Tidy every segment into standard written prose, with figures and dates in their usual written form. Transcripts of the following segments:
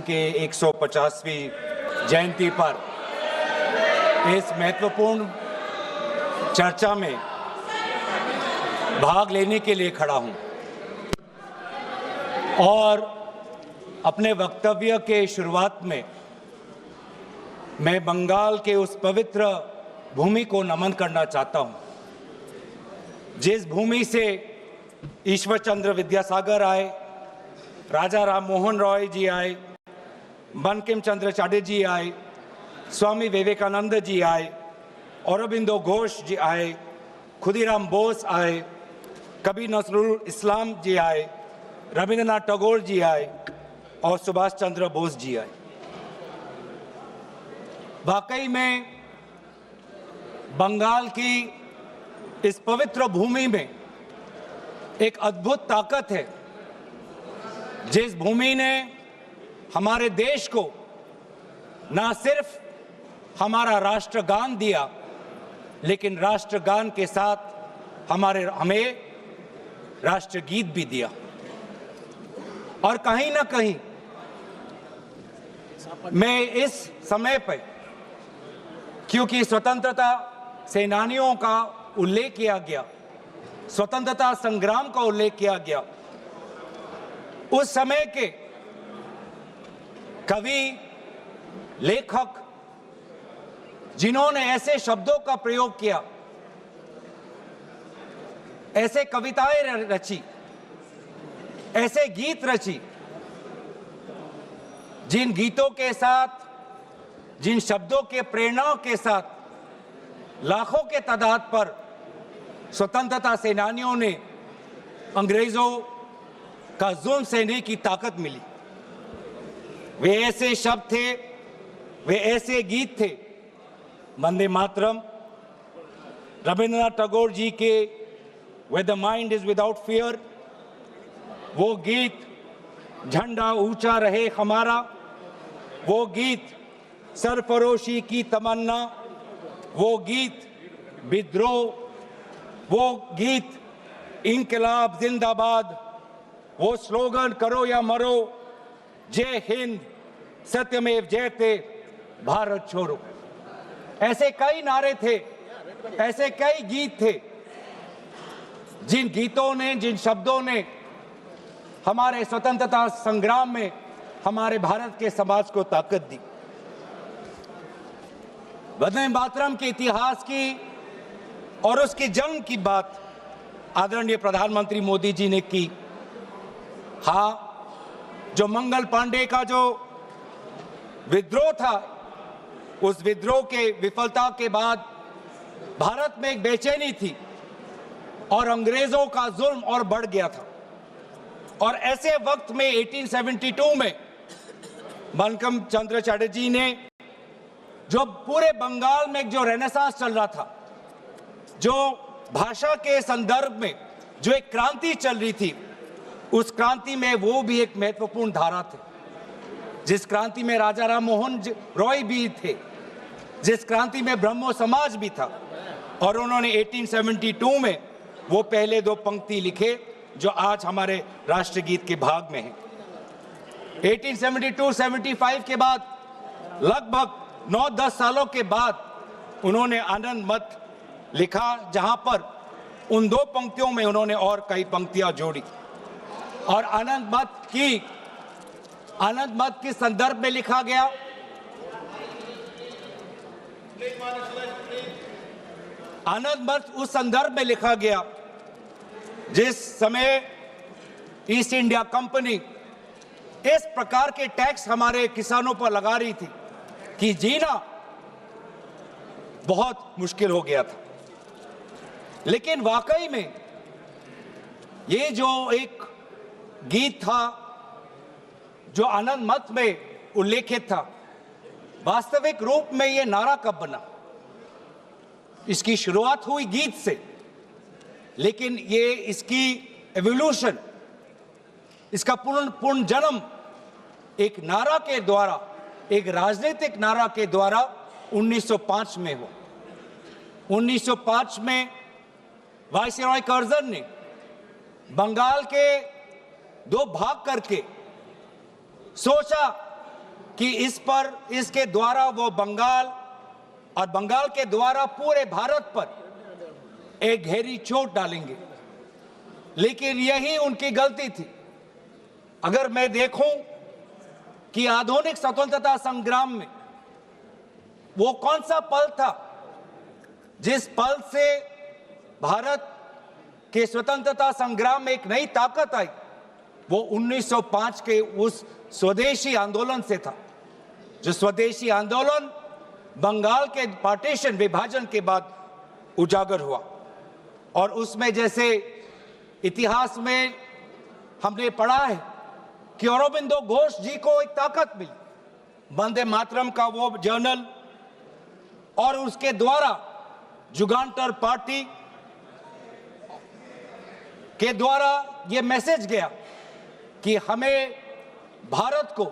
के 150वीं जयंती पर इस महत्वपूर्ण चर्चा में भाग लेने के लिए खड़ा हूं और अपने वक्तव्य के शुरुआत में मैं बंगाल के उस पवित्र भूमि को नमन करना चाहता हूं जिस भूमि से ईश्वर चंद्र विद्यासागर आए, राजा राम मोहन रॉय जी आए, बंकिम चंद्र चटर्जी आए, स्वामी विवेकानंद जी आए, अरबिंदो घोष जी आए, खुदीराम बोस आए, कबीर नजरुल इस्लाम जी आए, रविंद्रनाथ टैगोर जी आए और सुभाष चंद्र बोस जी आए। वाकई में बंगाल की इस पवित्र भूमि में एक अद्भुत ताकत है जिस भूमि ने हमारे देश को न सिर्फ हमारा राष्ट्रगान दिया लेकिन राष्ट्रगान के साथ हमें राष्ट्रगीत भी दिया। और कहीं ना कहीं मैं इस समय पर, क्योंकि स्वतंत्रता सेनानियों का उल्लेख किया गया, स्वतंत्रता संग्राम का उल्लेख किया गया, उस समय के कवि, लेखक जिन्होंने ऐसे शब्दों का प्रयोग किया, ऐसे कविताएं रची, ऐसे गीत रची, जिन गीतों के साथ, जिन शब्दों के प्रेरणाओं के साथ लाखों के तादाद पर स्वतंत्रता सेनानियों ने अंग्रेजों का जुल्म सहने की ताकत मिली। वे ऐसे शब्द थे, वे ऐसे गीत थे, वंदे मातरम, रविंद्रनाथ टैगोर जी के Where the mind is without fear, वो गीत झंडा ऊंचा रहे हमारा, वो गीत सरफरोशी की तमन्ना, वो गीत विद्रोह, वो गीत इंकलाब जिंदाबाद, वो स्लोगन करो या मरो, जय हिंद, सत्यमेव जयते, भारत छोड़ो। ऐसे कई नारे थे, ऐसे कई गीत थे जिन गीतों ने, जिन शब्दों ने हमारे स्वतंत्रता संग्राम में हमारे भारत के समाज को ताकत दी। वंदे मातरम के इतिहास की और उसके जन्म की बात आदरणीय प्रधानमंत्री मोदी जी ने की। हाँ, जो मंगल पांडे का जो विद्रोह था, उस विद्रोह के विफलता के बाद भारत में एक बेचैनी थी और अंग्रेजों का जुल्म और बढ़ गया था। और ऐसे वक्त में 1872 में बंकिम चंद्र चटर्जी ने, जो पूरे बंगाल में जो रेनेसांस चल रहा था, जो भाषा के संदर्भ में जो एक क्रांति चल रही थी, उस क्रांति में वो भी एक महत्वपूर्ण धारा थे, जिस क्रांति में राजा राम मोहन रॉय भी थे, जिस क्रांति में ब्रह्मो समाज भी था। और उन्होंने 1872 में वो पहले दो पंक्ति लिखे जो आज हमारे राष्ट्रगीत के भाग में हैं। 1872-75 के बाद लगभग 9-10 सालों के बाद उन्होंने आनंद मत लिखा, जहां पर उन दो पंक्तियों में उन्होंने और कई पंक्तियां जोड़ी। और आनंद मत के संदर्भ में लिखा गया, आनंद मत उस संदर्भ में लिखा गया जिस समय ईस्ट इंडिया कंपनी इस प्रकार के टैक्स हमारे किसानों पर लगा रही थी कि जीना बहुत मुश्किल हो गया था। लेकिन वाकई में ये जो एक गीत था, जो आनंद मत में उल्लेखित था, वास्तविक रूप में ये नारा कब बना? इसकी शुरुआत हुई गीत से, लेकिन ये इसकी एवोल्यूशन, इसका पूर्ण जन्म एक नारा के द्वारा, एक राजनीतिक नारा के द्वारा 1905 में हुआ। 1905 में वायसरॉय कर्जन ने बंगाल के दो भाग करके सोचा कि इसके द्वारा वो बंगाल और बंगाल के द्वारा पूरे भारत पर एक गहरी चोट डालेंगे, लेकिन यही उनकी गलती थी। अगर मैं देखूं कि आधुनिक स्वतंत्रता संग्राम में वो कौन सा पल था जिस पल से भारत के स्वतंत्रता संग्राम में एक नई ताकत आई, वो 1905 के उस स्वदेशी आंदोलन से था, जो स्वदेशी आंदोलन बंगाल के पार्टीशन विभाजन के बाद उजागर हुआ। और उसमें जैसे इतिहास में हमने पढ़ा है कि अरबिंदो घोष जी को एक ताकत मिली, वंदे मातरम का वो जर्नल, और उसके द्वारा जुगांटर पार्टी के द्वारा ये मैसेज गया कि हमें भारत को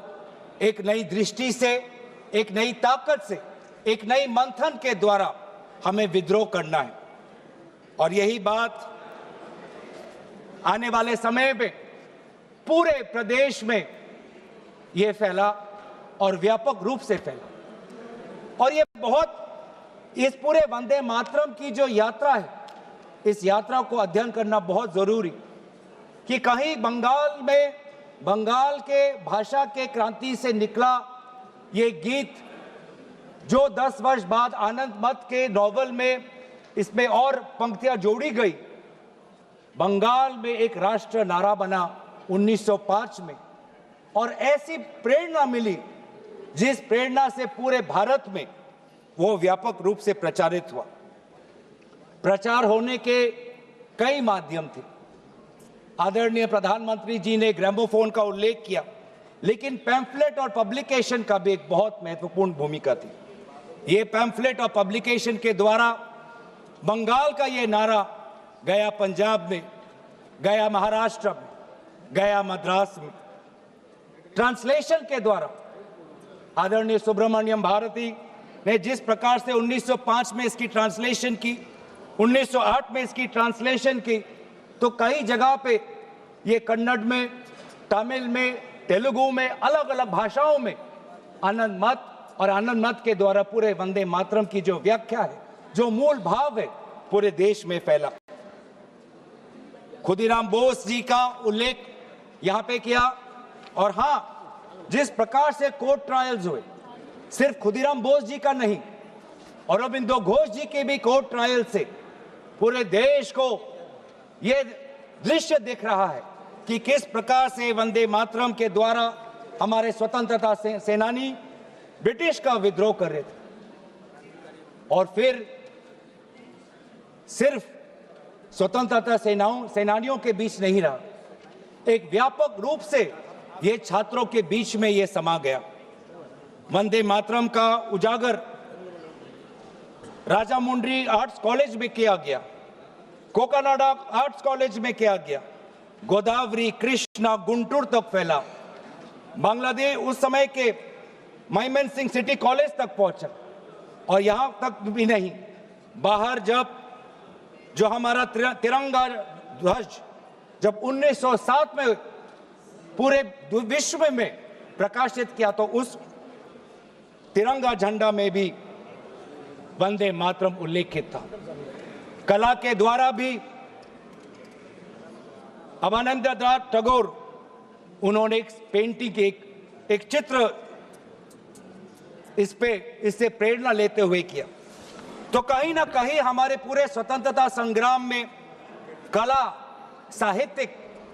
एक नई दृष्टि से, एक नई ताकत से, एक नई मंथन के द्वारा हमें विद्रोह करना है। और यही बात आने वाले समय में पूरे प्रदेश में ये फैला और व्यापक रूप से फैला। और ये बहुत, इस पूरे वंदे मातरम की जो यात्रा है, इस यात्रा को अध्ययन करना बहुत जरूरी, कि कहीं बंगाल के भाषा के क्रांति से निकला ये गीत, जो 10 वर्ष बाद आनंद मत के नॉवल में इसमें और पंक्तियां जोड़ी गई, बंगाल में एक राष्ट्र नारा बना 1905 में, और ऐसी प्रेरणा मिली जिस प्रेरणा से पूरे भारत में वो व्यापक रूप से प्रचारित हुआ। प्रचार होने के कई माध्यम थे। आदरणीय प्रधानमंत्री जी ने ग्रामोफोन का उल्लेख किया, लेकिन पैम्फलेट और पब्लिकेशन का भी एक बहुत महत्वपूर्ण भूमिका थी। ये पैम्फलेट और पब्लिकेशन के द्वारा बंगाल का ये नारा गया पंजाब में, गया महाराष्ट्र में, गया मद्रास में। ट्रांसलेशन के द्वारा आदरणीय सुब्रमण्यम भारती ने जिस प्रकार से 1905 में इसकी ट्रांसलेशन की, 1908 में इसकी ट्रांसलेशन की, तो कई जगह पे ये कन्नड़ में, तमिल में, तेलुगु में, अलग अलग भाषाओं में आनंद मत और आनंद मत के द्वारा पूरे वंदे मातरम की जो व्याख्या है, जो मूल भाव है, पूरे देश में फैला। खुदीराम बोस जी का उल्लेख यहां पे किया। और हां, जिस प्रकार से कोर्ट ट्रायल्स हुए, सिर्फ खुदीराम बोस जी का नहीं, अरबिंदो घोष जी के भी कोर्ट ट्रायल से पूरे देश को यह दृश्य दिख रहा है कि किस प्रकार से वंदे मातरम के द्वारा हमारे स्वतंत्रता सेनानी ब्रिटिश का विद्रोह कर रहे थे। और फिर सिर्फ स्वतंत्रता सेनानियों के बीच नहीं रहा, एक व्यापक रूप से ये छात्रों के बीच में ये समा गया। वंदे मातरम का उजागर राजामुंड्री आर्ट्स कॉलेज में किया गया, कोकानाडा आर्ट्स कॉलेज में किया गया, गोदावरी, कृष्णा, गुंटूर तक फैला। बांग्लादेश उस समय के माइमन सिंह सिटी कॉलेज तक पहुंचा। और यहां तक भी नहीं, बाहर जो हमारा तिरंगा ध्वज जब 1907 में पूरे विश्व में प्रकाशित किया, तो उस तिरंगा झंडा में भी वंदे मातरम उल्लेखित था। कला के द्वारा भी अवनींद्रनाथ टैगोर, उन्होंने एक पेंटिंग, एक चित्र इससे प्रेरणा लेते हुए किया। तो कहीं ना कहीं हमारे पूरे स्वतंत्रता संग्राम में कला, साहित्य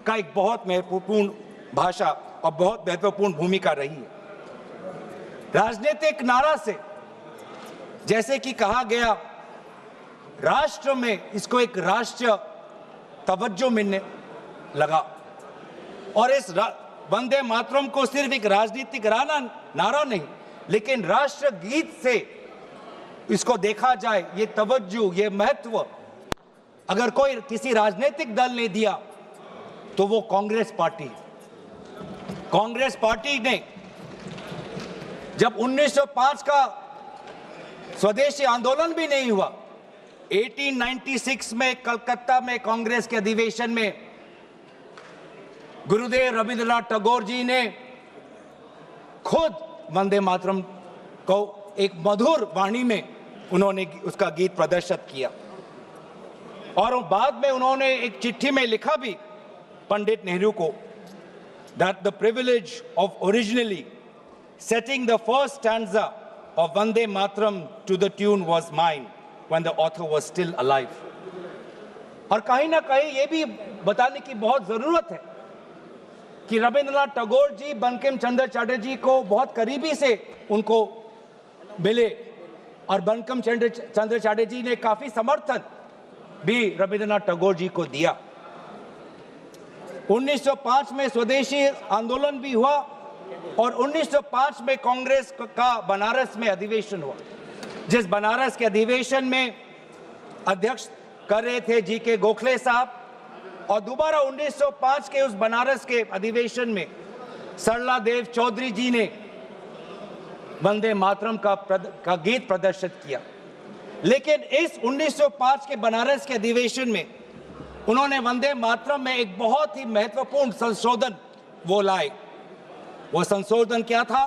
का एक बहुत महत्वपूर्ण भाषा और बहुत महत्वपूर्ण भूमिका रही है। राजनीतिक नारा से, जैसे कि कहा गया, राष्ट्र में इसको एक राष्ट्रीय तवज्जो मिलने लगा। और इस वंदे मातरम को सिर्फ एक राजनीतिक नारा नहीं, लेकिन राष्ट्र गीत से इसको देखा जाए, ये तवज्जो, ये महत्व अगर कोई किसी राजनीतिक दल ने दिया तो वो कांग्रेस पार्टी। कांग्रेस पार्टी ने जब 1905 का स्वदेशी आंदोलन भी नहीं हुआ, 1896 में कलकत्ता में कांग्रेस के अधिवेशन में गुरुदेव रविंद्रनाथ टैगोर जी ने खुद वंदे मातरम को एक मधुर वाणी में उन्होंने उसका गीत प्रदर्शित किया। और बाद में उन्होंने एक चिट्ठी में लिखा भी पंडित नेहरू को, that the privilege of originally setting the first stanza of Vande Mataram to the tune was mine when the author was still alive. और कहीं ना कहीं ये भी बताने की बहुत जरूरत है कि रविंद्रनाथ टैगोर जी बंकिम चंद्र चटर्जी को बहुत करीबी से उनको मिले और बंकिम चंद्र चटर्जी ने काफी समर्थन भी रविंद्रनाथ टैगोर जी को दिया। 1905 में स्वदेशी आंदोलन भी हुआ और 1905 में कांग्रेस का बनारस में अधिवेशन हुआ, जिस बनारस के अधिवेशन में अध्यक्ष कर रहे थे जी.के. गोखले साहब। और दोबारा 1905 के उस बनारस के अधिवेशन में सरला देव चौधरी जी ने वंदे मातरम का गीत प्रदर्शित किया। लेकिन इस 1905 के बनारस के अधिवेशन में उन्होंने वंदे मातरम में एक बहुत ही महत्वपूर्ण संशोधन वो लाए। वो संशोधन क्या था?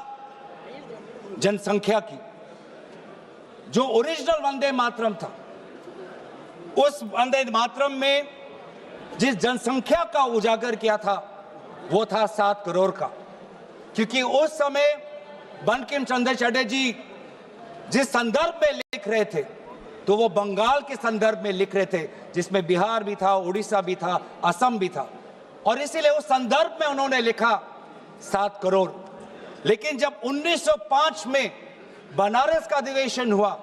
जनसंख्या की। जो ओरिजिनल वंदे मातरम था, उस वंदे मातरम में जिस जनसंख्या का उजागर किया था वो था 7 करोड़ का, क्योंकि उस समय बंकिम चंद्र चटर्जी जिस संदर्भ में लिख रहे थे तो वो बंगाल के संदर्भ में लिख रहे थे, जिसमें बिहार भी था, उड़ीसा भी था, असम भी था, और इसीलिए उस संदर्भ में उन्होंने लिखा 7 करोड़। लेकिन जब 1905 में बनारस का अधिवेशन हुआ,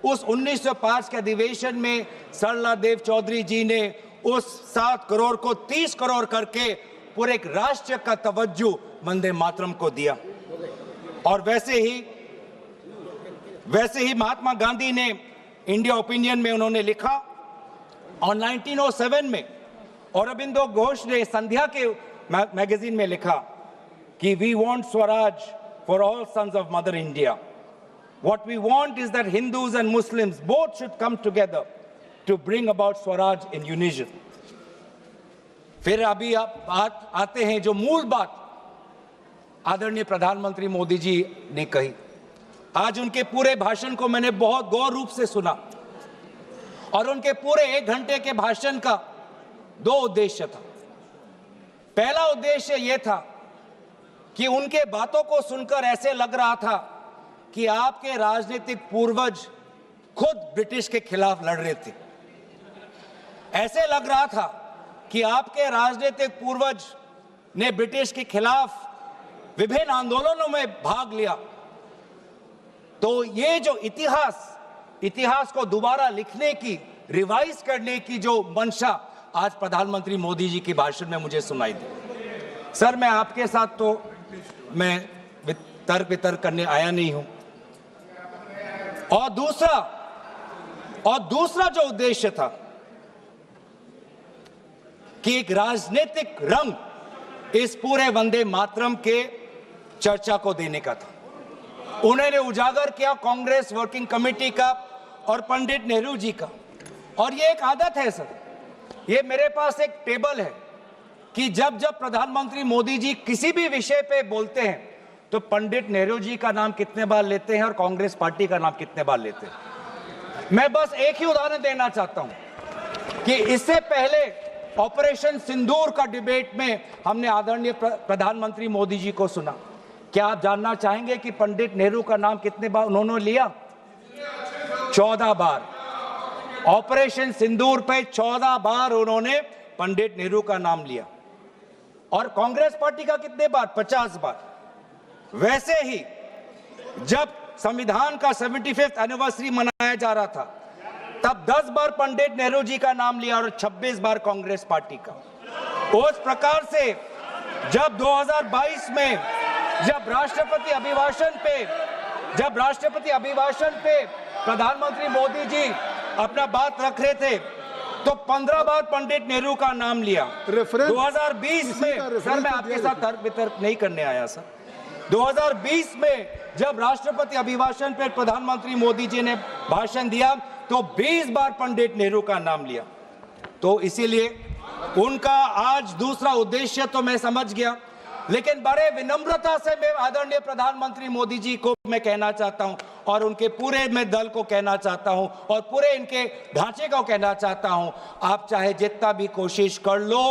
उस 1905 के अधिवेशन में सरला देव चौधरी जी ने उस 7 करोड़ को 30 करोड़ करके पूरे एक राष्ट्र का तवज्जो वंदे मातरम को दिया। और वैसे ही महात्मा गांधी ने इंडिया ओपिनियन में उन्होंने लिखा, और 1907 में अरबिंदो घोष ने संध्या के मैगजीन में लिखा कि we want Swaraj for all sons of mother India. What we want is that Hindus and Muslims both should come together to bring about Swaraj in unison. फिर अभी आप आते हैं जो मूल बात आदरणीय प्रधानमंत्री मोदी जी ने कही। आज उनके पूरे भाषण को मैंने बहुत गौर रूप से सुना, और उनके पूरे 1 घंटे के भाषण का 2 उद्देश्य था। पहला उद्देश्य यह था कि उनके बातों को सुनकर ऐसे लग रहा था कि आपके राजनीतिक पूर्वज खुद ब्रिटिश के खिलाफ लड़ रहे थे। ऐसे लग रहा था कि आपके राजनीतिक पूर्वज ने ब्रिटिश के खिलाफ विभिन्न आंदोलनों में भाग लिया। तो ये जो इतिहास को दोबारा लिखने की, रिवाइज करने की जो मंशा आज प्रधानमंत्री मोदी जी के भाषण में मुझे सुनाई दी। सर, मैं आपके साथ तो मैं तर्क वितर्क करने आया नहीं हूं। और दूसरा जो उद्देश्य था कि एक राजनीतिक रंग इस पूरे वंदे मातरम के चर्चा को देने का था। उन्होंने उजागर किया कांग्रेस वर्किंग कमेटी का और पंडित नेहरू जी का। और ये एक आदत है सर, ये मेरे पास एक टेबल है कि जब प्रधानमंत्री मोदी जी किसी भी विषय पे बोलते हैं तो पंडित नेहरू जी का नाम कितने बार लेते हैं और कांग्रेस पार्टी का नाम कितने बार लेते हैं। मैं बस एक ही उदाहरण देना चाहता हूं कि इससे पहले ऑपरेशन सिंदूर का डिबेट में हमने आदरणीय प्रधानमंत्री मोदी जी को सुना। क्या आप जानना चाहेंगे कि पंडित नेहरू का नाम कितने बार उन्होंने लिया? 14 बार। ऑपरेशन सिंदूर पे 14 बार उन्होंने पंडित नेहरू का नाम लिया। और कांग्रेस पार्टी का कितने बार? 50 बार। वैसे ही जब संविधान का 75th एनिवर्सरी मनाया जा रहा था तब 10 बार पंडित नेहरू जी का नाम लिया और 26 बार कांग्रेस पार्टी का। उस प्रकार से जब 2022 में जब राष्ट्रपति अभिभाषण पे प्रधानमंत्री मोदी जी अपना बात रख रहे थे तो 15 बार पंडित नेहरू का नाम लिया। 2020 में, सर मैं आपके साथ तर्क वितर्क नहीं करने आया सर, 2020 में जब राष्ट्रपति अभिभाषण पर प्रधानमंत्री मोदी जी ने भाषण दिया तो 20 बार पंडित नेहरू का नाम लिया। तो इसीलिए उनका आज दूसरा उद्देश्य तो मैं समझ गया लेकिन बड़े विनम्रता से मैं आदरणीय प्रधानमंत्री मोदी जी को मैं कहना चाहता हूं और उनके पूरे मैं दल को कहना चाहता हूं और पूरे इनके ढांचे को कहना चाहता हूं, आप चाहे जितना भी कोशिश कर लो,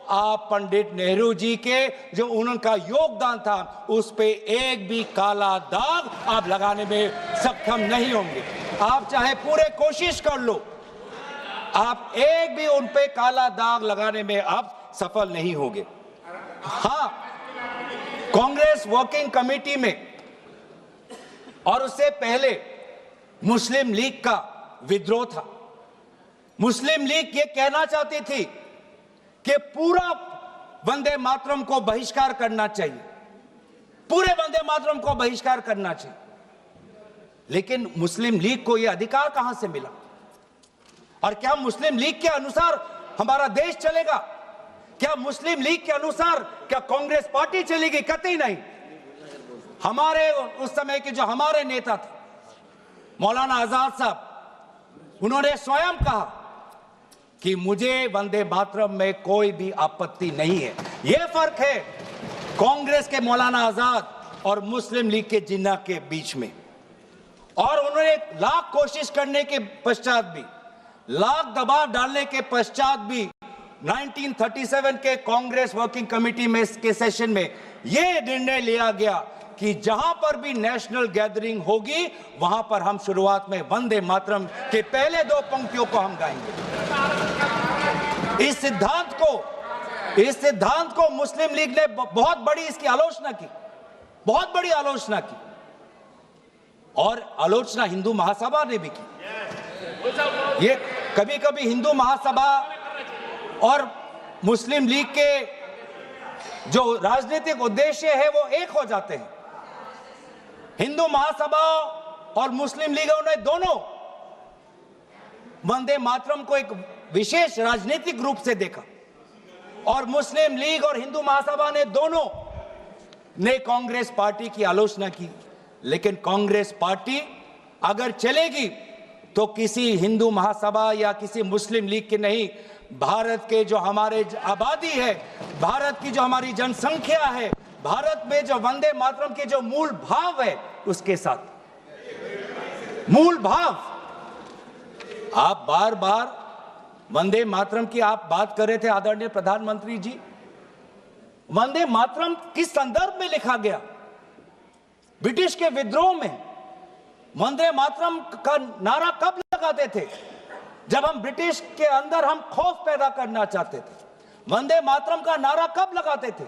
आप पंडित नेहरू जी के जो उनका योगदान था उस पे एक भी काला दाग आप लगाने में सक्षम नहीं होंगे। आप चाहे पूरे कोशिश कर लो, आप एक भी उन पे काला दाग लगाने में आप सफल नहीं होंगे। हाँ, कांग्रेस वर्किंग कमेटी में और उससे पहले मुस्लिम लीग का विद्रोह था। मुस्लिम लीग ये कहना चाहती थी कि पूरा वंदे मातरम को बहिष्कार करना चाहिए, पूरे वंदे मातरम को बहिष्कार करना चाहिए। लेकिन मुस्लिम लीग को यह अधिकार कहां से मिला? और क्या मुस्लिम लीग के अनुसार हमारा देश चलेगा? क्या मुस्लिम लीग के अनुसार क्या कांग्रेस पार्टी चलेगी? कतई नहीं। हमारे उस समय के जो हमारे नेता थे मौलाना आजाद साहब, उन्होंने स्वयं कहा कि मुझे वंदे मातरम में कोई भी आपत्ति नहीं है। यह फर्क है कांग्रेस के मौलाना आजाद और मुस्लिम लीग के जिन्ना के बीच में। और उन्होंने लाख कोशिश करने के पश्चात भी, लाख दबाव डालने के पश्चात भी 1937 के कांग्रेस वर्किंग कमेटी में के सेशन में यह निर्णय लिया गया कि जहां पर भी नेशनल गैदरिंग होगी वहां पर हम शुरुआत में वंदे मातरम के पहले दो पंक्तियों को हम गाएंगे। इस सिद्धांत को मुस्लिम लीग ने बहुत बड़ी इसकी आलोचना की, बहुत बड़ी आलोचना की, और आलोचना हिंदू महासभा ने भी की। ये कभी कभी हिंदू महासभा और मुस्लिम लीग के जो राजनीतिक उद्देश्य है वो एक हो जाते हैं। हिंदू महासभा और मुस्लिम लीगों ने दोनों वंदे मातरम को एक विशेष राजनीतिक रूप से देखा और मुस्लिम लीग और हिंदू महासभा ने दोनों ने कांग्रेस पार्टी की आलोचना की। लेकिन कांग्रेस पार्टी अगर चलेगी तो किसी हिंदू महासभा या किसी मुस्लिम लीग के नहीं, भारत के जो हमारे आबादी है, भारत की जो हमारी जनसंख्या है, भारत में जो वंदे मातरम के जो मूल भाव है उसके साथ। मूल भाव, आप बार बार वंदे मातरम की आप बात कर रहे थे आदरणीय प्रधानमंत्री जी। वंदे मातरम किस संदर्भ में लिखा गया? ब्रिटिश के विद्रोह में वंदे मातरम का नारा कब लगाते थे? जब हम ब्रिटिश के अंदर हम खौफ पैदा करना चाहते थे। वंदे मातरम का नारा कब लगाते थे?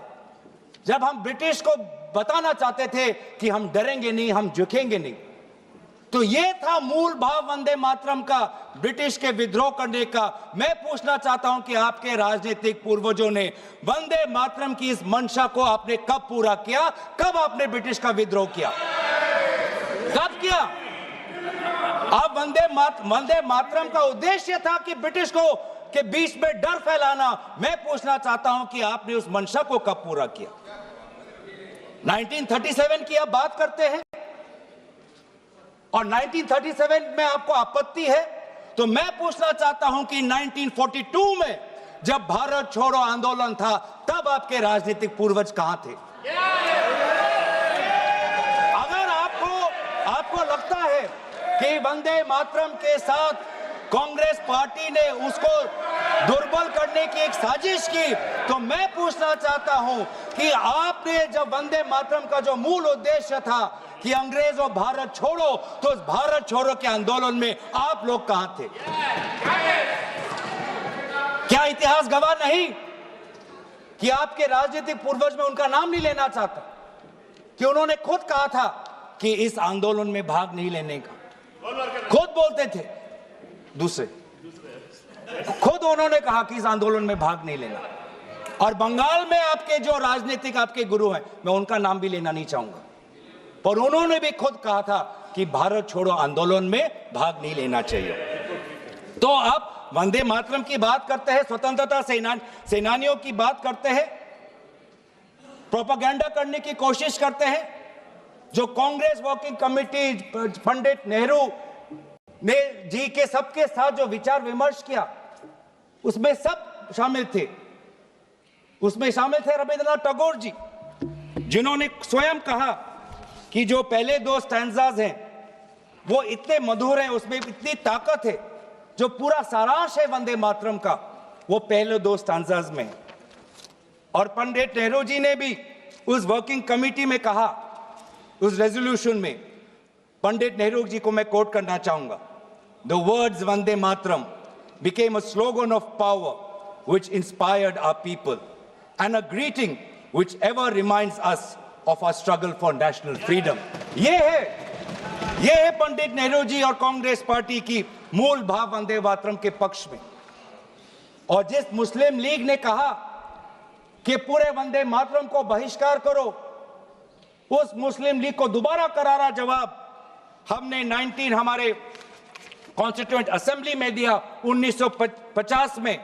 जब हम ब्रिटिश को बताना चाहते थे कि हम डरेंगे नहीं, हम झुकेंगे नहीं। तो ये था मूल भाव वंदे मातरम का, ब्रिटिश के विद्रोह करने का। मैं पूछना चाहता हूं कि आपके राजनीतिक पूर्वजों ने वंदे मातरम की इस मंशा को आपने कब पूरा किया? कब आपने ब्रिटिश का विद्रोह किया? कब किया? अब वंदे मातरम का उद्देश्य था कि ब्रिटिश को के बीच में डर फैलाना। मैं पूछना चाहता हूं कि आपने उस मंशा को कब पूरा किया? 1937 की आप बात करते हैं और 1937 में आपको आपत्ति है, तो मैं पूछना चाहता हूं कि 1942 में जब भारत छोड़ो आंदोलन था तब आपके राजनीतिक पूर्वज कहां थे? अगर आपको लगता है कि वंदे मातरम के साथ कांग्रेस पार्टी ने उसको दुर्बल करने की एक साजिश की, तो मैं पूछना चाहता हूं कि आपने जब वंदे मातरम का जो मूल उद्देश्य था कि अंग्रेजों भारत छोड़ो, तो उस भारत छोड़ो के आंदोलन में आप लोग कहां थे? क्या इतिहास गवाह नहीं कि आपके राजनीतिक पूर्वज में उनका नाम नहीं लेना चाहता कि उन्होंने खुद कहा था कि इस आंदोलन में भाग नहीं लेने का? खुद बोलते थे, दूसरे खुद उन्होंने कहा कि इस आंदोलन में भाग नहीं लेना। और बंगाल में आपके जो राजनीतिक आपके गुरु हैं, मैं उनका नाम भी लेना नहीं चाहूंगा, पर उन्होंने भी खुद कहा था कि भारत छोड़ो आंदोलन में भाग नहीं लेना चाहिए। तो आप वंदे मातरम की बात करते हैं, स्वतंत्रता सेनानियों की बात करते हैं, प्रोपेगेंडा करने की कोशिश करते हैं। जो कांग्रेस वर्किंग कमेटी पंडित नेहरू ने जी के सबके साथ जो विचार विमर्श किया, उसमें सब शामिल थे। उसमें शामिल थे रविंद्रनाथ टैगोर जी, जिन्होंने स्वयं कहा कि जो पहले दो स्टैंजाज हैं वो इतने मधुर हैं, उसमें इतनी ताकत है, जो पूरा सारांश है वंदे मातरम का वो पहले दो स्टैंजाज में है। और पंडित नेहरू जी ने भी उस वर्किंग कमेटी में कहा, उस रेजोल्यूशन में, पंडित नेहरू जी को मैं कोट करना चाहूंगा, the words Vande Mataram became a slogan of power which inspired our people and a greeting which ever reminds us of our struggle for national freedom. ये है पंडित नेहरू जी और कांग्रेस पार्टी की मूल भाव वंदे मातरम के पक्ष में। और जिस मुस्लिम लीग ने कहा कि पूरे वंदे मातरम को बहिष्कार करो, उस मुस्लिम लीग को दोबारा करारा जवाब हमने हमारे कॉन्स्टिट्यूएंट असेंबली में दिया 1950 में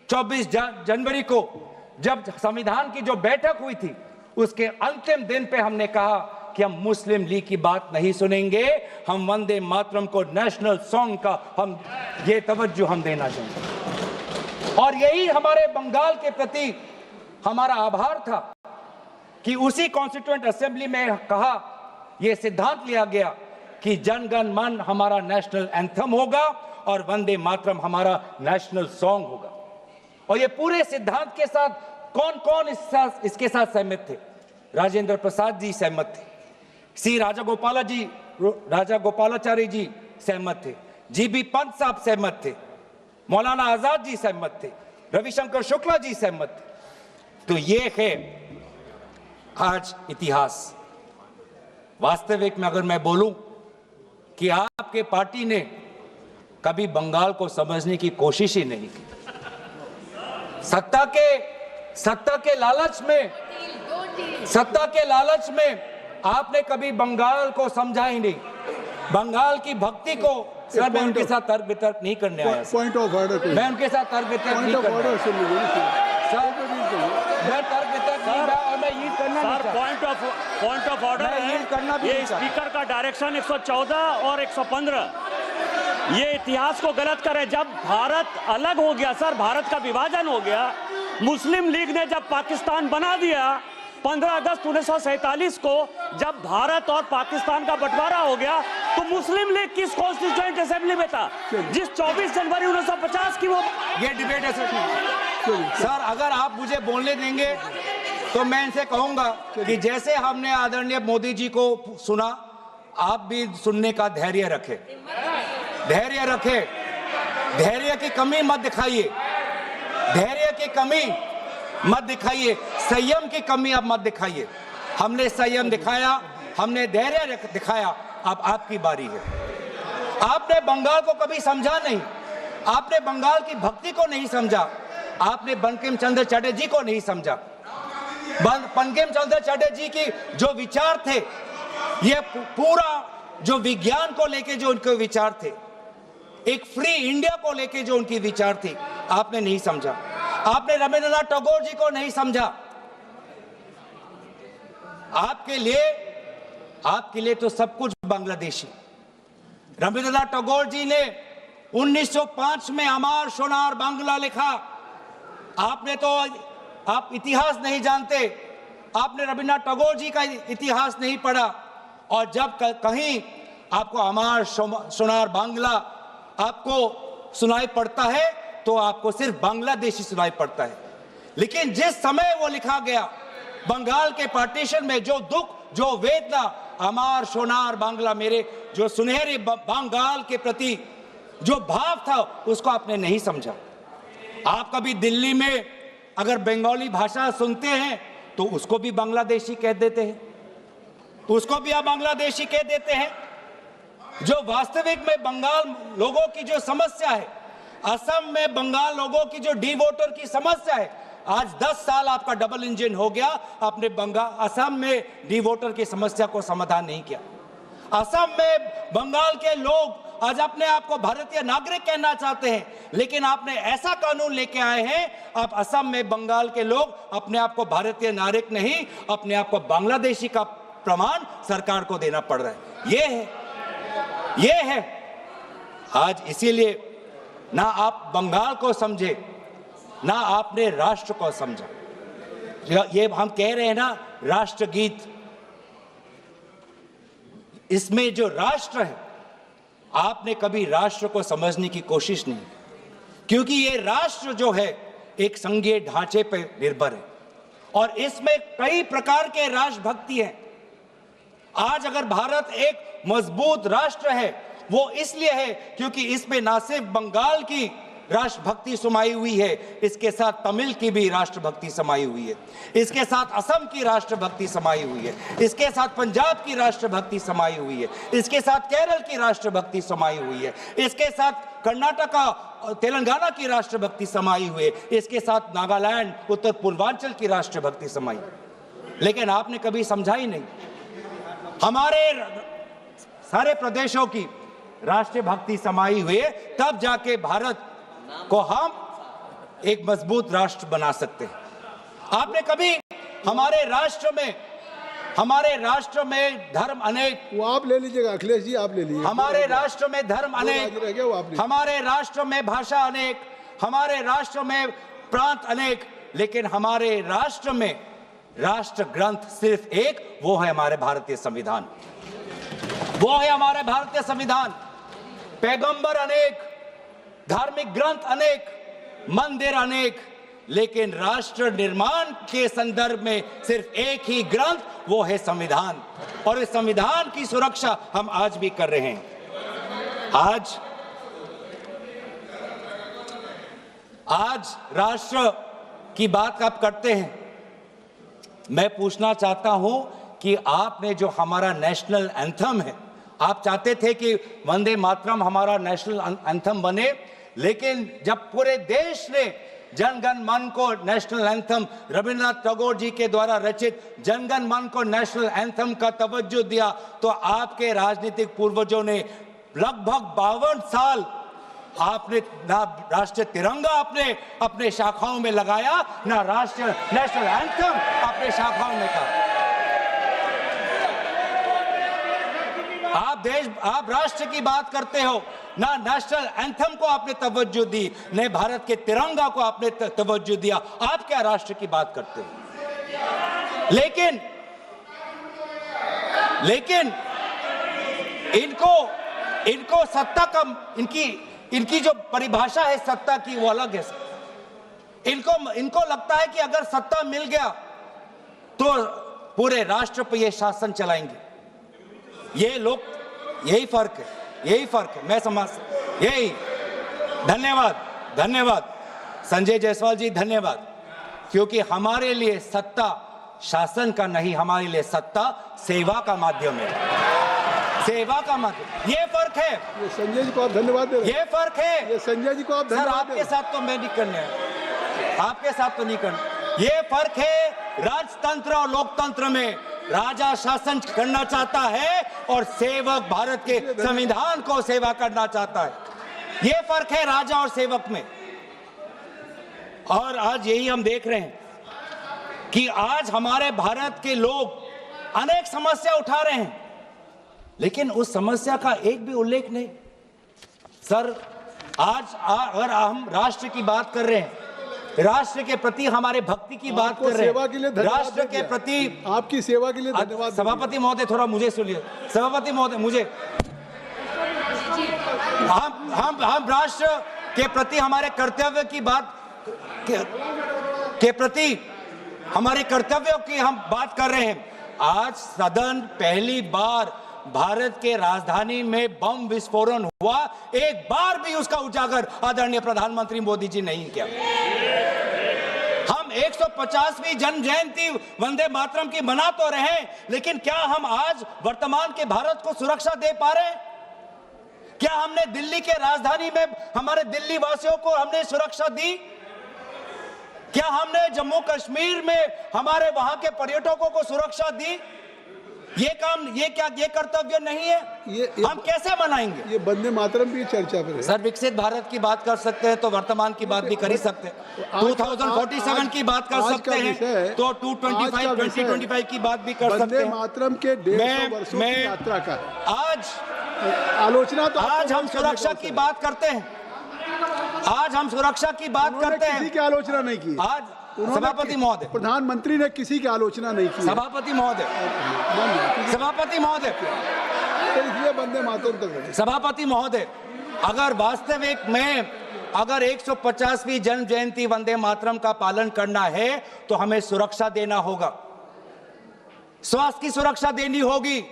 24 जनवरी को, जब संविधान की जो बैठक हुई थी उसके अंतिम दिन पे हमने कहा कि हम मुस्लिम लीग की बात नहीं सुनेंगे, हम वंदे मातरम को नेशनल सॉन्ग का हम ये तवज्जो हम देना चाहेंगे। और यही हमारे बंगाल के प्रति हमारा आभार था कि उसी कॉन्स्टिट्यूएंट असेंबली में कहा, यह सिद्धांत लिया गया कि जन गण मन हमारा नेशनल एंथम होगा और वंदे मातरम हमारा नेशनल सॉन्ग होगा। और ये पूरे सिद्धांत के साथ कौन कौन इसके साथ सहमत थे? राजेंद्र प्रसाद जी सहमत थे, सी राजागोपालाचारी जी सहमत थे, जीबी पंत साहब सहमत थे, मौलाना आजाद जी सहमत थे, रविशंकर शुक्ला जी सहमत थे। तो ये है आज इतिहास। वास्तविक में अगर मैं बोलूं कि आपके पार्टी ने कभी बंगाल को समझने की कोशिश ही नहीं की। सत्ता के लालच में आपने कभी बंगाल को समझा ही नहीं। बंगाल की भक्ति को सर मैं उनके साथ तर्क वितर्क नहीं करने आया। पॉइंट ऑफ ऑर्डर, मैं उनके साथ तर्क वितर्क नहीं करने आया। मैं तर्क वितर्क नहीं था और मैं यील्ड करना नहीं चाहता। पॉइंट ऑफ ऑर्डर यील्ड करना भी ये नहीं चाहता। स्पीकर का डायरेक्शन 114 और 115 ये इतिहास को गलत करे। जब भारत अलग हो गया सर, भारत का विभाजन हो गया, मुस्लिम लीग ने जब पाकिस्तान बना दिया 15 अगस्त 1947 को, जब भारत और पाकिस्तान का बंटवारा हो गया, तो मुस्लिम लीग किस कॉन्स्टिट्यूएंट असेंबली में था जिस 24 जनवरी 1950 की वो ये डिबेट है सर। अगर आप मुझे बोलने देंगे तो मैं इनसे कहूंगा कि जैसे हमने आदरणीय मोदी जी को सुना, आप भी सुनने का धैर्य रखें। धैर्य की कमी मत दिखाइए, संयम की कमी अब मत दिखाइए। हमने संयम दिखाया, हमने धैर्य दिखाया, अब आपकी बारी है। आपने बंगाल को कभी समझा नहीं, आपने बंगाल की भक्ति को नहीं समझा, आपने बंकिम चंद्र चटर्जी को नहीं समझा। बंकिम चंद्र चटर्जी की जो विचार थे, ये पूरा जो विज्ञान को लेके जो उनके विचार थे, एक फ्री इंडिया को लेके जो उनकी विचार थी, आपने नहीं समझा। आपने रविंद्रनाथ टैगोर जी को नहीं समझा। आपके लिए तो सब कुछ बांग्लादेशी। रविंद्रनाथ टैगोर जी ने 1905 में अमार सोनार बांग्ला लिखा। आप इतिहास नहीं जानते, आपने रविंद्रनाथ टैगोर जी का इतिहास नहीं पढ़ा। और जब कहीं आपको अमार सोनार बांग्ला आपको सुनाई पड़ता है तो आपको सिर्फ बांग्लादेशी सुनाई पड़ता है। लेकिन जिस समय वो लिखा गया, बंगाल के पार्टीशन में जो दुख, जो वेदना, अमार सोनार बांग्ला, मेरे जो सुनहरे बंगाल के प्रति जो भाव था, उसको आपने नहीं समझा। आप कभी दिल्ली में अगर बंगाली भाषा सुनते हैं तो उसको भी बांग्लादेशी कह देते हैं, जो वास्तविक में बंगाल लोगों की जो समस्या है, असम में बंगाल लोगों की जो डी वोटर की समस्या है, आज 10 साल आपका डबल इंजन हो गया, आपने असम में डी वोटर की समस्या को समाधान नहीं किया। असम में बंगाल के लोग आज अपने आप को भारतीय नागरिक कहना चाहते हैं, लेकिन आपने ऐसा कानून लेके आए हैं, अब असम में बंगाल के लोग अपने आप को भारतीय नागरिक नहीं, अपने आप को बांग्लादेशी का प्रमाण सरकार को देना पड़ रहा है। ये है आज। इसीलिए ना आप बंगाल को समझे, ना आपने राष्ट्र को समझा। ये हम कह रहे हैं ना राष्ट्रगीत, इसमें जो राष्ट्र है, आपने कभी राष्ट्र को समझने की कोशिश नहीं, क्योंकि ये राष्ट्र जो है एक संघीय ढांचे पर निर्भर है और इसमें कई प्रकार के राष्ट्रभक्ति हैं। आज अगर भारत एक मजबूत राष्ट्र है, वो इसलिए है क्योंकि इसमें ना सिर्फ बंगाल की राष्ट्रभक्ति समाई हुई है, इसके साथ तमिल की भी राष्ट्रभक्ति समाई हुई है, इसके साथ असम की राष्ट्रभक्ति समाई हुई है, इसके साथ पंजाब की राष्ट्रभक्ति समाई हुई है, इसके साथ केरल की राष्ट्रभक्ति समाई हुई है, इसके साथ कर्नाटका तेलंगाना की राष्ट्रभक्ति समाई हुई है, इसके साथ नागालैंड उत्तर पूर्वांचल की राष्ट्रभक्ति समाई। लेकिन आपने कभी समझा ही नहीं, हमारे सारे प्रदेशों की राष्ट्रीय भक्ति समाई हुई है, तब जाके भारत को हम एक मजबूत राष्ट्र बना सकते हैं। आपने कभी हमारे राष्ट्र में धर्म अनेक, वो आप ले लीजिएगा अखिलेश जी, आप ले लीजिए। हमारे राष्ट्र में धर्म अनेक, हमारे राष्ट्र में भाषा अनेक, हमारे राष्ट्र में प्रांत अनेक, लेकिन हमारे राष्ट्र में राष्ट्र ग्रंथ सिर्फ एक, वो है हमारे भारतीय संविधान। वो है हमारे भारतीय संविधान। पैगंबर अनेक, धार्मिक ग्रंथ अनेक, मंदिर अनेक, लेकिन राष्ट्र निर्माण के संदर्भ में सिर्फ एक ही ग्रंथ, वो है संविधान। और इस संविधान की सुरक्षा हम आज भी कर रहे हैं। आज राष्ट्र की बात आप करते हैं, मैं पूछना चाहता हूं कि आपने जो हमारा नेशनल एंथम है, आप चाहते थे कि वंदे मातरम हमारा नेशनल एंथम बने, लेकिन जब पूरे देश ने जनगण मन को नेशनल एंथम, रविंद्रनाथ टैगोर जी के द्वारा रचित जनगण मन को नेशनल एंथम का तवज्जो दिया, तो आपके राजनीतिक पूर्वजों ने लगभग 52 साल आपने ना राष्ट्रीय तिरंगा अपने शाखाओं में लगाया, ना राष्ट्रीय नेशनल एंथम अपने शाखाओं में कहा। आप राष्ट्र की बात करते हो, ना नेशनल एंथम को आपने तवज्जो दी, न भारत के तिरंगा को आपने तवज्जो दिया। आप क्या राष्ट्र की बात करते हो? लेकिन इनको सत्ता का, इनकी जो परिभाषा है सत्ता की, वो अलग है। इनको लगता है कि अगर सत्ता मिल गया तो पूरे राष्ट्र पर ये शासन चलाएंगे। ये लोग, यही फर्क है, मैं समझ, यही। धन्यवाद संजय जायसवाल जी, धन्यवाद, क्योंकि हमारे लिए सत्ता शासन का नहीं, हमारे लिए सत्ता सेवा का माध्यम है, सेवा का माध्यम। ये फर्क है। ये संजय जी को आप धन्यवाद दे रहे हैं। ये फर्क है। ये संजय जी को आप धन्यवाद दे रहे हैं। आपके साथ तो मैं नहीं करने, आपके साथ तो नहीं करना। ये फर्क है राजतंत्र और लोकतंत्र में। राजा शासन करना चाहता है और सेवक भारत के संविधान को सेवा करना चाहता है। ये फर्क है राजा और सेवक में। और आज यही हम देख रहे हैं कि आज हमारे भारत के लोग अनेक समस्या उठा रहे हैं, लेकिन उस समस्या का एक भी उल्लेख नहीं। सर, आज अगर हम राष्ट्र की बात कर रहे हैं, राष्ट्र के प्रति हमारे भक्ति की बात कर रहे हैं, राष्ट्र के प्रति आपकी सेवा के लिए धन्यवाद। सभापति महोदय, थोड़ा मुझे सुनिए। सभापति महोदय, मुझे हम राष्ट्र के प्रति हमारे कर्तव्य की बात के प्रति हमारे कर्तव्यों की हम बात कर रहे हैं। आज सदन पहली बार भारत के राजधानी में बम विस्फोरण हुआ, एक बार भी उसका उजागर आदरणीय प्रधानमंत्री मोदी जी नहीं किया। हम 150वीं जन्म जयंती वंदे मातरम की मना तो रहे हैं, लेकिन क्या हम आज वर्तमान के भारत को सुरक्षा दे पा रहे हैं? क्या हमने दिल्ली के राजधानी में हमारे दिल्ली वासियों को हमने सुरक्षा दी? क्या हमने जम्मू कश्मीर में हमारे वहां के पर्यटकों को सुरक्षा दी? ये कर्तव्य नहीं है? हम कैसे मनाएंगे? ये वंदे मातरम की चर्चा पर है। सर, विकसित भारत की बात कर सकते हैं तो वर्तमान की बात भी कर ही सकते हैं। 2047 की बात कर सकते हैं तो 2025 की बात भी कर सकते वंदे हैं। मातरम के 150 वर्षों की यात्रा का आलोचना तो आज हम सुरक्षा की बात करते हैं। आज हम सुरक्षा की बात करते हैं। किसी की आलोचना नहीं की। सभापति महोदय, प्रधानमंत्री ने किसी की आलोचना नहीं की। सभापति महोदय, सभापति महोदय, तो इसलिए वंदे मातरम तक रहे। सभापति महोदय, अगर वास्तविक में अगर 150वीं जन्म जयंती वंदे मातरम का पालन करना है तो हमें सुरक्षा देना होगा, स्वास्थ्य की सुरक्षा देनी होगी।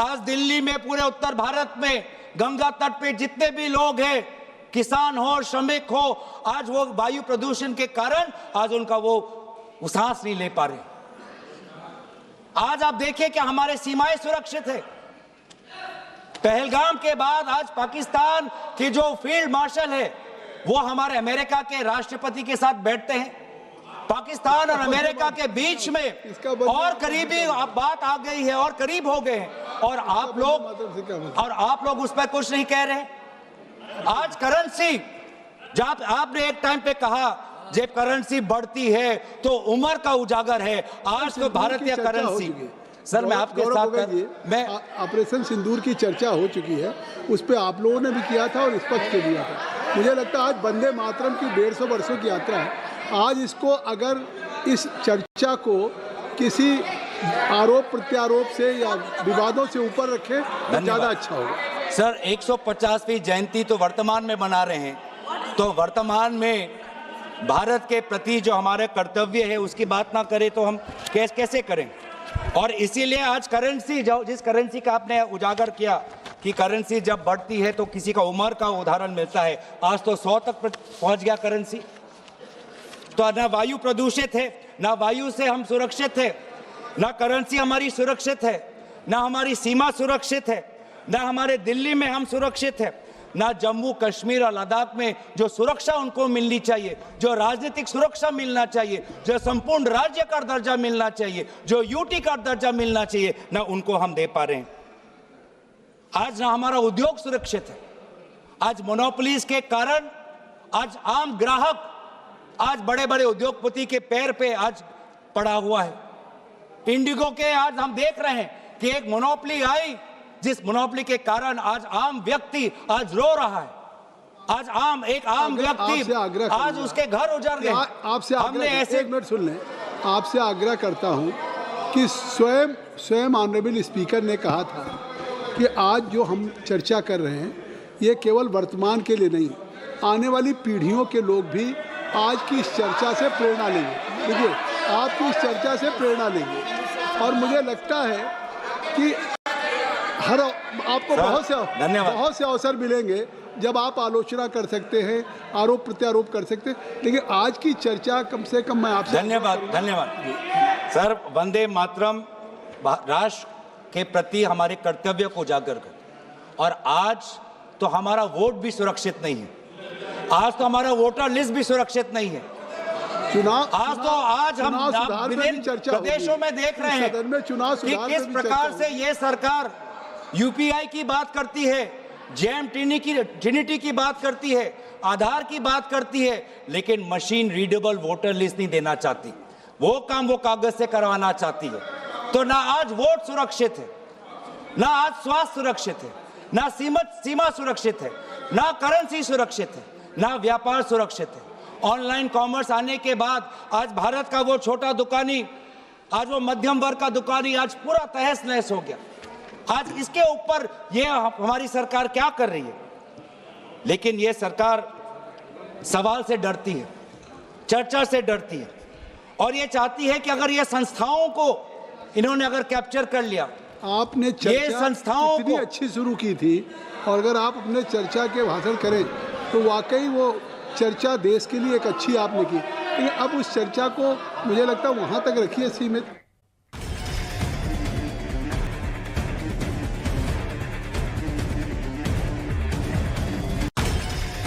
आज दिल्ली में, पूरे उत्तर भारत में, गंगा तट पे जितने भी लोग हैं, किसान हो, श्रमिक हो, आज वो वायु प्रदूषण के कारण आज उनका वो सांस नहीं ले पा रहे। आज आप देखिए कि हमारे सीमाएं सुरक्षित है। पहलगाम के बाद आज पाकिस्तान की जो फील्ड मार्शल है वो हमारे अमेरिका के राष्ट्रपति के साथ बैठते हैं। पाकिस्तान और अमेरिका के बीच में और करीबी बात आ गई है और करीब हो गए हैं, और आप लोग उस पर कुछ नहीं कह रहे। आज करेंसी, जब आपने एक टाइम पे कहा जब करेंसी बढ़ती है तो उम्र का उजागर है, आज तो भारतीय करेंसी। सर मैं आपके साथ मैं ऑपरेशन सिंदूर की चर्चा हो चुकी है, उस पर आप लोगों ने भी किया था और इस पक्ष से दिया था। मुझे लगता है आज वंदे मातरम की 150 वर्षों की यात्रा है, आज इसको अगर इस चर्चा को किसी आरोप प्रत्यारोप से या विवादों से ऊपर रखें तो ज़्यादा अच्छा होगा। सर 150वीं जयंती तो वर्तमान में मना रहे हैं, तो वर्तमान में भारत के प्रति जो हमारे कर्तव्य है उसकी बात ना करें तो हम कैसे करें। और इसीलिए आज करेंसी, जिस करेंसी का आपने उजागर किया कि करेंसी जब बढ़ती है तो किसी का उम्र का उदाहरण मिलता है, आज तो 100 तक पहुंच गया करेंसी। तो ना वायु प्रदूषित है, ना वायु से हम सुरक्षित है, ना करेंसी हमारी सुरक्षित है, ना हमारी सीमा सुरक्षित है, ना हमारे दिल्ली में हम सुरक्षित है, ना जम्मू कश्मीर और लद्दाख में जो सुरक्षा उनको मिलनी चाहिए, जो राजनीतिक सुरक्षा मिलना चाहिए, जो संपूर्ण राज्य का दर्जा मिलना चाहिए, जो यूटी का दर्जा मिलना चाहिए, ना उनको हम दे पा रहे हैं। आज ना हमारा उद्योग सुरक्षित है। आज मोनोपोलीज के कारण आज आम ग्राहक आज बड़े बड़े उद्योगपति के पैर पे आज पड़ा हुआ है। इंडिगो के आज हम देख रहे हैं कि एक मोनोपोली आई, जिस मोनोपोली के कारण आज आम व्यक्ति आज रो रहा है। आज एक आम व्यक्ति आज उसके घर उजड़ गए। आपसे हमने ऐसे, एक मिनट सुन लें, आपसे आग्रह करता हूं कि स्वयं ऑनरेबल स्पीकर ने कहा था कि आज जो हम चर्चा कर रहे हैं ये केवल वर्तमान के लिए नहीं, आने वाली पीढ़ियों के लोग भी आज की इस चर्चा से प्रेरणा लेंगे। देखिए, आपकी इस चर्चा से प्रेरणा लेंगे और मुझे लगता है कि आपको बहुत से अवसर मिलेंगे जब आप आलोचना कर सकते हैं, आरोप प्रत्यारोप कर सकते हैं, लेकिन आज की चर्चा कम से कम मैं आपसे धन्यवाद सर। वंदे मातरम राष्ट्र के प्रति हमारे कर्तव्य को उजागर कर, और आज तो हमारा वोट भी सुरक्षित नहीं है, आज तो हमारा वोटर लिस्ट भी सुरक्षित नहीं है। आज हम विभिन्न प्रदेशों में देख रहे हैं कि किस प्रकार से ये सरकार यूपीआई की बात करती है, जेम ट्रिनिटी की बात करती है, आधार की बात करती है, लेकिन मशीन रीडेबल वोटर लिस्ट नहीं देना चाहती। वो काम वो कागज से करवाना चाहती है। तो ना आज वोट सुरक्षित है, ना आज स्वास्थ्य सुरक्षित है, ना सीमा सुरक्षित है, ना करेंसी सुरक्षित है, ना व्यापार सुरक्षित है। ऑनलाइन कॉमर्स आने के बाद आज भारत का वो छोटा दुकानी, आज वो मध्यम वर्ग का दुकानी आज पूरा तहस नहस हो गया। आज इसके ऊपर ये हमारी सरकार क्या कर रही है? लेकिन ये सरकार सवाल से डरती है, चर्चा से डरती है, और ये चाहती है कि अगर ये संस्थाओं को इन्होंने अगर कैप्चर कर लिया, आपने चर्चा संस्थाओं इतनी अच्छी शुरू की थी, और अगर आप अपने चर्चा के भाषण करें तो वाकई वो चर्चा देश के लिए एक अच्छी आपने की, लेकिन अब उस चर्चा को मुझे लगता है वहाँ तक रखिए सीमित।